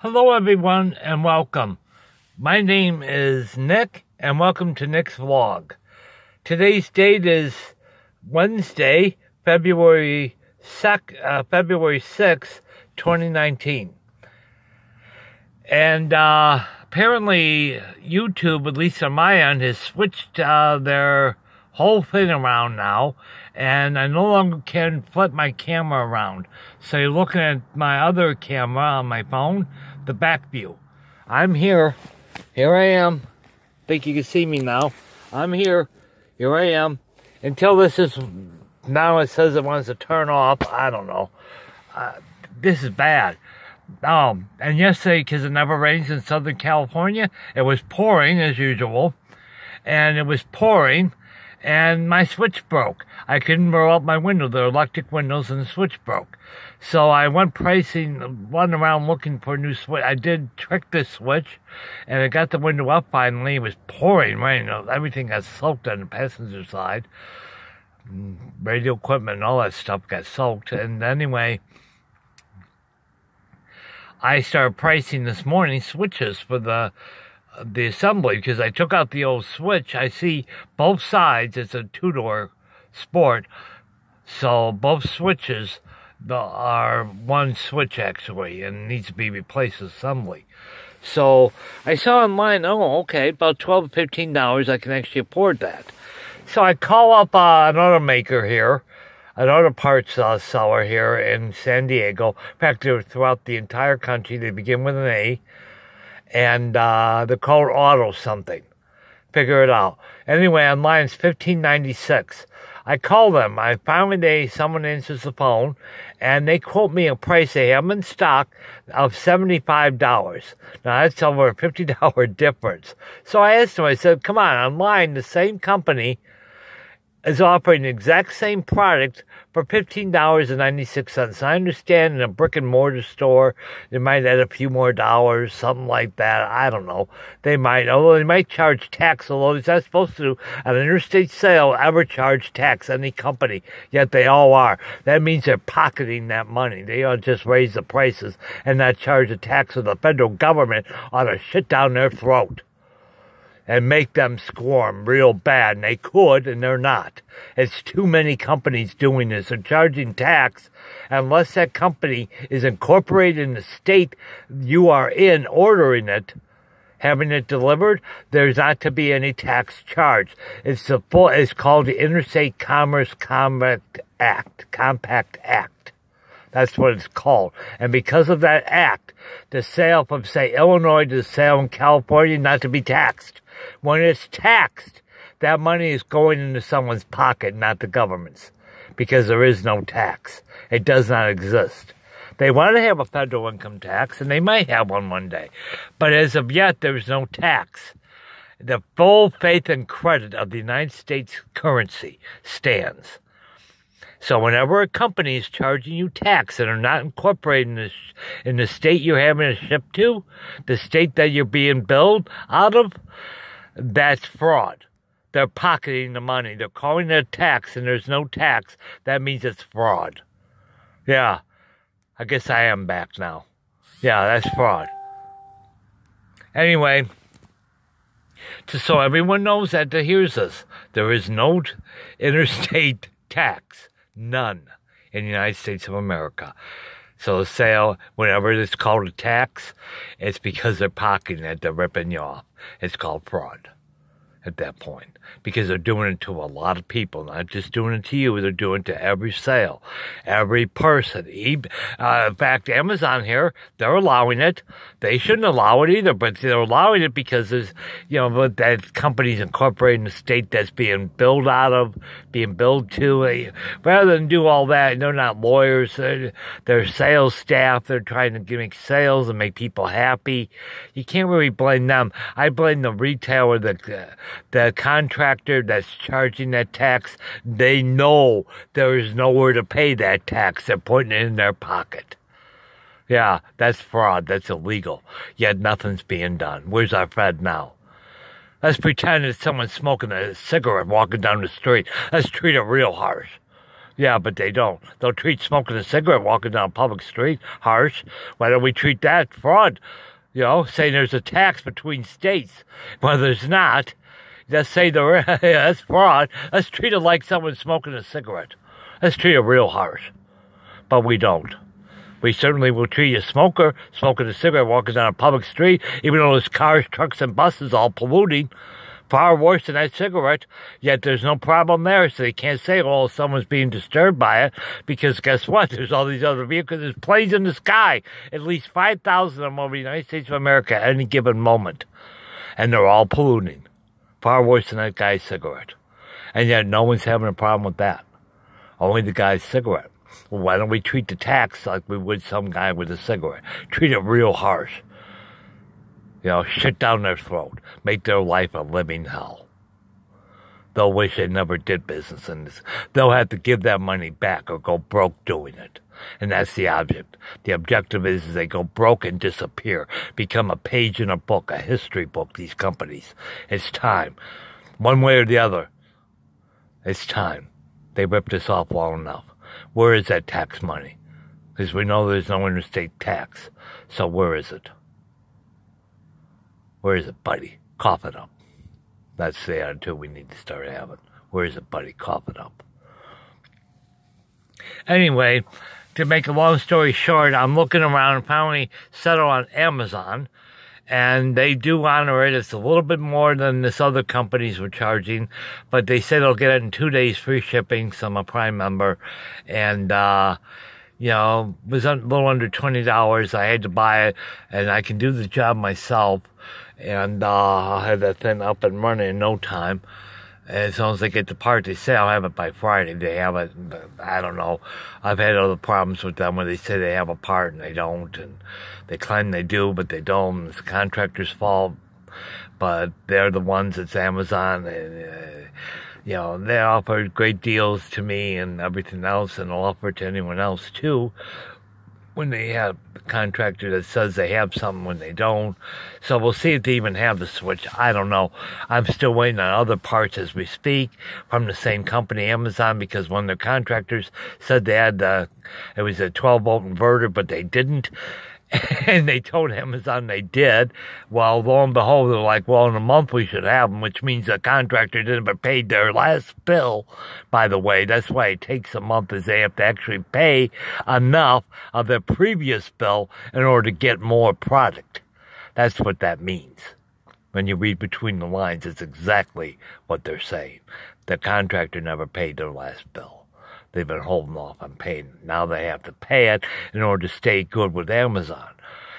Hello, everyone, and welcome. My name is Nick, and welcome to Nick's Vlog. Today's date is Wednesday, February 6th, 2019. And apparently YouTube, at least on my end, has switched their whole thing around now, and I no longer can flip my camera around. So you're looking at my other camera on my phone, the back view. I'm here. Here I am. Think you can see me now. I'm here. Here I am. Until this is... Now it says it wants to turn off. I don't know. This is bad. And yesterday, because it never rains in Southern California, it was pouring as usual. And it was pouring. And my switch broke. I couldn't roll up my window. The electric windows, and the switch broke. So I went running around looking for a new switch. I did trick this switch, and I got the window up finally. It was pouring rain. Everything got soaked on the passenger side. Radio equipment and all that stuff got soaked. And anyway, I started pricing this morning switches for the assembly, because I took out the old switch. I see both sides. It's a two-door Sport, so both switches are one switch actually, and needs to be replaced with assembly. So I saw online, oh, okay, about $12 to $15, I can actually afford that. So I call up an automaker here, an auto parts seller here in San Diego. In fact, they're throughout the entire country. They begin with an A, and they're called Auto something. Figure it out. Anyway, online it's $15.96. I call them. Someone answers the phone, and they quote me a price they have in stock of $75. Now, that's over a $50 difference. So I asked them, I said, come on, online, the same company is offering the exact same product for $15.96. I understand in a brick-and-mortar store, they might add a few more dollars, something like that. I don't know. They might charge tax, although it's not supposed to, at an interstate sale, ever charge tax, any company, yet they all are. That means they're pocketing that money. They ought to just raise the prices and not charge the tax, or the federal government ought to shit down their throat and make them squirm real bad. And they could, and they're not. It's too many companies doing this. They're charging tax. Unless that company is incorporated in the state you are in, ordering it, having it delivered, there's not to be any tax charge. It's called the Interstate Commerce Compact Act. That's what it's called. And because of that act, the sale from, say, Illinois to the sale in California, not to be taxed. When it's taxed, that money is going into someone's pocket, not the government's, because there is no tax. It does not exist. They want to have a federal income tax, and they might have one day. But as of yet, there's no tax. The full faith and credit of the United States currency stands. So whenever a company is charging you tax that are not incorporated in the state you're having to ship to, the state that you're being billed out of, that's fraud. They're pocketing the money. They're calling it a tax, and there's no tax. That means it's fraud. Yeah, I guess I am back now. Yeah, that's fraud. Anyway, just so everyone knows that hears us, there is no interstate tax. None in the United States of America. So the sale, whenever it's called a tax, it's because they're pocketing it, they're ripping you off. It's called fraud at that point, because they're doing it to a lot of people, not just doing it to you, they're doing it to every sale, every person. In fact, Amazon here, they're allowing it. They shouldn't allow it either, but they're allowing it because there's, that company's incorporated in the state that's being billed to. Rather than do all that, they're not lawyers, they're sales staff, they're trying to make sales and make people happy. You can't really blame them. I blame the retailer, the contractor that's charging that tax. They know there is nowhere to pay that tax. They're putting it in their pocket. Yeah, that's fraud. That's illegal. Yet nothing's being done. Where's our Fed now? Let's pretend that someone's smoking a cigarette walking down the street. Let's treat it real harsh. Yeah, but they don't. They'll treat smoking a cigarette walking down a public street harsh. Why don't we treat that fraud? Saying there's a tax between states. Well, there's not. Let's say that's fraud. Let's treat it like someone smoking a cigarette. Let's treat it real harsh. But we don't. We certainly will treat a smoker smoking a cigarette walking down a public street, even though there's cars, trucks, and buses all polluting, far worse than that cigarette. Yet there's no problem there, so they can't say, oh, someone's being disturbed by it, because guess what? There's all these other vehicles. There's planes in the sky. At least 5,000 of them over the United States of America at any given moment. And they're all polluting. Far worse than that guy's cigarette. And yet no one's having a problem with that. Only the guy's cigarette. Well, why don't we treat the tax like we would some guy with a cigarette? Treat it real harsh. Shit down their throat. Make their life a living hell. They'll wish they never did business in this. They'll have to give that money back or go broke doing it. And that's the object. The objective is they go broke and disappear. Become a page in a book, a history book, these companies. It's time. One way or the other. It's time. They ripped us off long enough. Where is that tax money? Because we know there's no interstate tax. So where is it? Where is it, buddy? Cough it up. That's the attitude we need to start having. Where is it, buddy? Cough it up. Anyway, to make a long story short, I'm looking around and finally settle on Amazon. And they do honor it. It's a little bit more than this other companies were charging. But they said they'll get it in 2 days free shipping. So I'm a Prime member. And, it was a little under $20. I had to buy it. And I can do the job myself. And I'll have that thing up and running in no time. And as long as they get the part, they say I'll have it by Friday. They have it, I don't know. I've had other problems with them where they say they have a part and they don't. And they claim they do, but they don't. It's the contractor's fault. But they're the ones, it's Amazon. And, they offer great deals to me and everything else. And they'll offer it to anyone else, too. When they have a contractor that says they have something when they don't. So we'll see if they even have the switch. I don't know. I'm still waiting on other parts as we speak from the same company, Amazon, because one of their contractors said they had it was a 12-volt inverter, but they didn't. And they told Amazon they did. Well, lo and behold, they're like, well, in a month we should have them, which means the contractor didn't have paid their last bill, by the way. That's why it takes a month, is they have to actually pay enough of their previous bill in order to get more product. That's what that means. When you read between the lines, it's exactly what they're saying. The contractor never paid their last bill. They've been holding off on paying. Now they have to pay it in order to stay good with Amazon.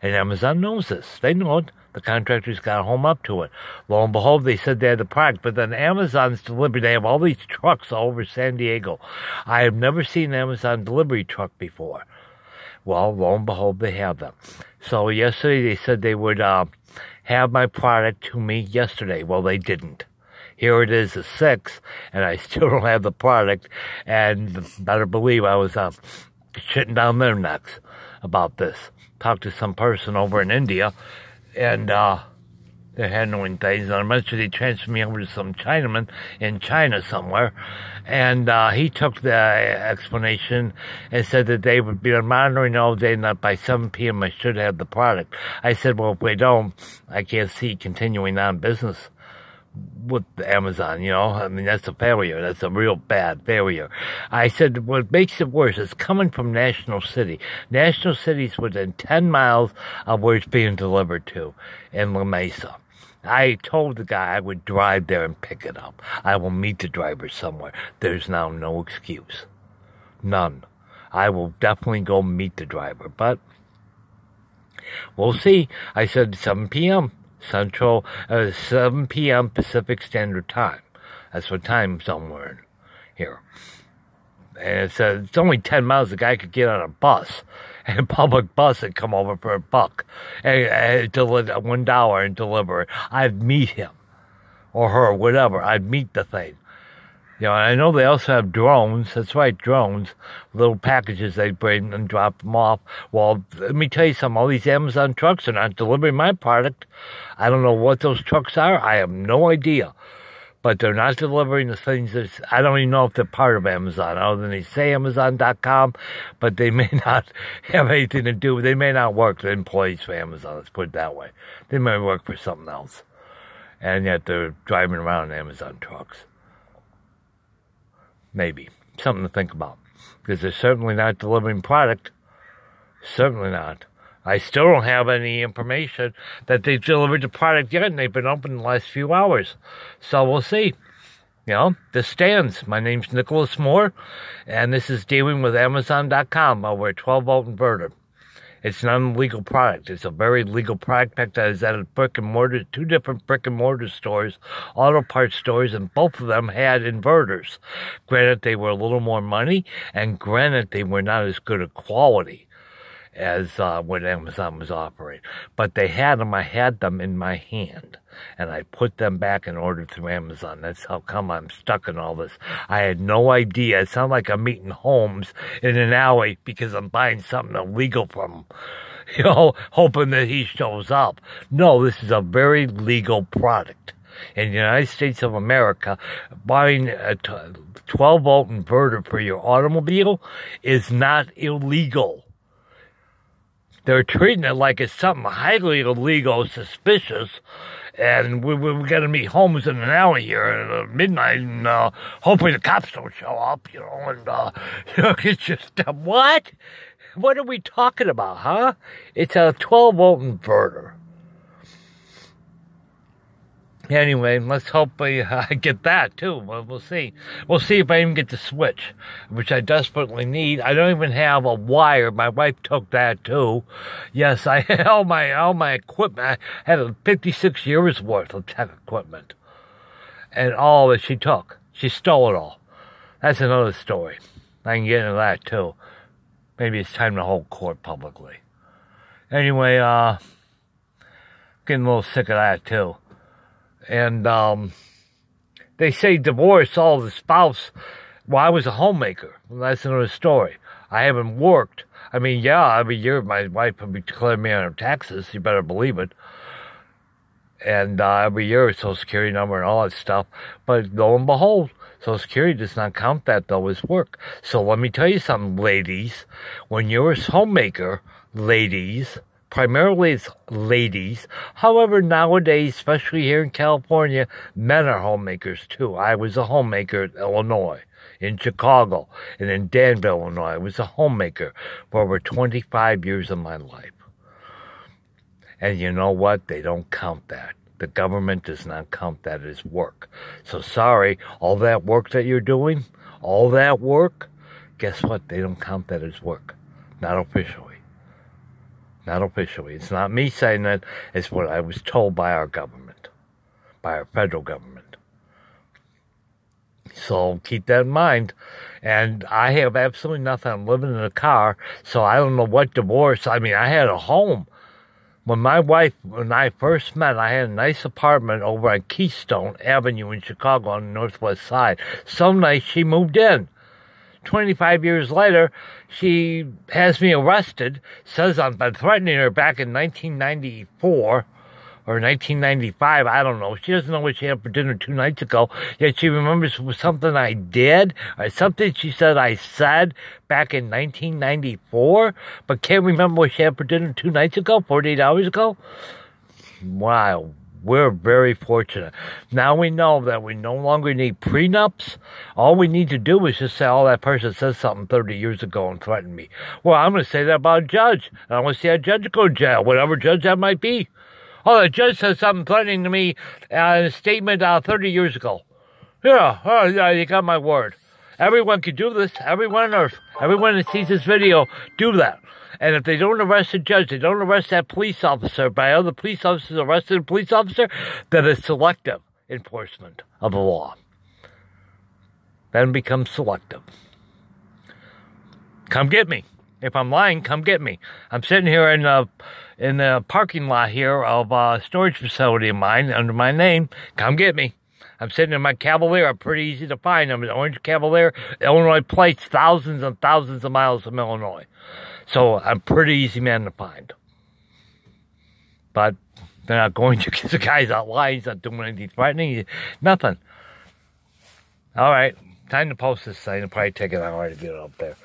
And Amazon knows this. They know it. The contractors got home up to it. Lo and behold, they said they had the product. But then Amazon's delivery, they have all these trucks all over San Diego. I have never seen an Amazon delivery truck before. Well, lo and behold, they have them. So yesterday they said they would have my product to me yesterday. Well, they didn't. Here it is, the 6th, and I still don't have the product. And better believe I was shitting down their necks about this. Talked to some person over in India, and they're handling things. And eventually they transferred me over to some Chinaman in China somewhere. And he took the explanation and said that they would be monitoring all day and that by 7 p.m. I should have the product. I said, well, if we don't, I can't see continuing on business with Amazon, I mean, that's a failure. That's a real bad failure. I said, what makes it worse is coming from National City. National City's within 10 miles of where it's being delivered to in La Mesa. I told the guy I would drive there and pick it up. I will meet the driver somewhere. There's now no excuse. None. I will definitely go meet the driver, but we'll see. I said 7 p.m. Central, 7 p.m. Pacific Standard Time. That's what time zone we're in here. And it's only 10 miles. The guy could get on a bus, and a public bus, and come over for $1 and $1 and deliver it. I'd meet him or her, whatever. I'd meet the thing. I know they also have drones. That's right, drones. Little packages they bring and drop them off. Well, let me tell you something. All these Amazon trucks are not delivering my product. I don't know what those trucks are. I have no idea. but they're not delivering the things that, I don't even know if they're part of Amazon, other than they say Amazon.com, but they may not have anything to do, they may not work, the employees for Amazon, let's put it that way. They may work for something else. And yet they're driving around in Amazon trucks. Maybe. Something to think about. Because they're certainly not delivering product. Certainly not. I still don't have any information that they've delivered the product yet, and they've been open the last few hours. So we'll see. You know, this stands. My name's Nicholas Moore, and this is dealing with Amazon.com over a 12-volt inverter. It's not an illegal product. It's a very legal product. In fact, I was at a brick and mortar, 2 different brick and mortar stores, auto parts stores, and both of them had inverters. Granted, they were a little more money, and granted, they were not as good a quality as what Amazon was offering. But they had them. I had them in my hand, and I put them back and ordered through Amazon. That's how come I'm stuck in all this. I had no idea. It sounded like I'm meeting Holmes in an alley because I'm buying something illegal from him, you know, hoping that he shows up. No, this is a very legal product. In the United States of America, buying a 12-volt inverter for your automobile is not illegal. They're treating it like it's something highly illegal, suspicious, and we're going to meet Holmes in an alley here at midnight, and hopefully the cops don't show up, you know, and you know, it's just, what? What are we talking about, huh? It's a 12-volt inverter. Anyway, let's hope I get that, too. Well, we'll see. We'll see if I even get the switch, which I desperately need. I don't even have a wire. My wife took that, too. Yes, I had all my equipment. I had 56 years worth of tech equipment. And all that she took. She stole it all. That's another story. I can get into that, too. Maybe it's time to hold court publicly. Anyway, getting a little sick of that, too. And they say divorce all the spouse. Well, I was a homemaker. Well, that's another story. I haven't worked. I mean, yeah, every year my wife would be declaring me on her taxes. You better believe it. And every year, Social Security number and all that stuff. But lo and behold, Social Security does not count that, though, as work. So let me tell you something, ladies. When you're a homemaker, ladies, primarily it's ladies. However, nowadays, especially here in California, men are homemakers too. I was a homemaker in Illinois, in Chicago, and in Danville, Illinois. I was a homemaker for over 25 years of my life. And you know what? They don't count that. The government does not count that as work. So sorry, all that work that you're doing, all that work, guess what? They don't count that as work. Not officially. Not officially. It's not me saying that. It's what I was told by our government, by our federal government. So keep that in mind. And I have absolutely nothing. I'm living in a car, so I don't know what divorce. I mean, I had a home. When my wife, when I first met, I had a nice apartment over on Keystone Avenue in Chicago on the northwest side. Some night she moved in. 25 years later, she has me arrested, says I've been threatening her back in 1994 or 1995, I don't know. She doesn't know what she had for dinner 2 nights ago, yet she remembers something I did, or something she said I said back in 1994, but can't remember what she had for dinner 2 nights ago, 48 hours ago. Wow. We're very fortunate. Now we know that we no longer need prenups. All we need to do is just say, oh, that person said something 30 years ago and threatened me. Well, I'm going to say that about a judge. I want to see a judge go to jail, whatever judge that might be. Oh, the judge said something threatening to me in a statement 30 years ago. Yeah, oh, yeah, you got my word. Everyone can do this. Everyone on earth. Everyone that sees this video, do that. And if they don't arrest the judge, they don't arrest that police officer, by other police officers arrested a police officer, then it's selective enforcement of the law. Then it becomes selective. Come get me. If I'm lying, come get me. I'm sitting here in the parking lot here of a storage facility of mine under my name. Come get me. I'm sitting in my Cavalier. I'm pretty easy to find. I'm an orange Cavalier. Illinois plates, thousands and thousands of miles from Illinois. So I'm pretty easy man to find. But they're not going to, because the guy's not lying. He's not doing anything threatening. Nothing. All right. Time to post this thing. It'll probably take an hour to get it up there.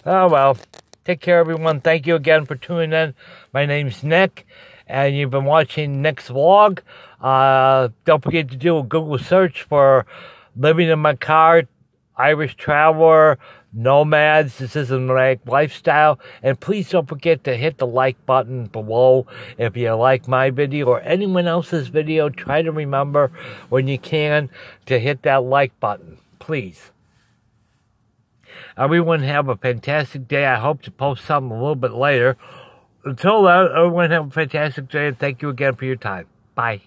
Oh, well. Take care, everyone. Thank you again for tuning in. My name's Nick, and you've been watching Nick's Vlog. Don't forget to do a Google search for Living in My Car, Irish Traveler, Nomads. This is a lifestyle. And please don't forget to hit the like button below if you like my video or anyone else's video. Try to remember when you can to hit that like button. Please. Everyone have a fantastic day. I hope to post something a little bit later. Until then, everyone have a fantastic day, and thank you again for your time. Bye.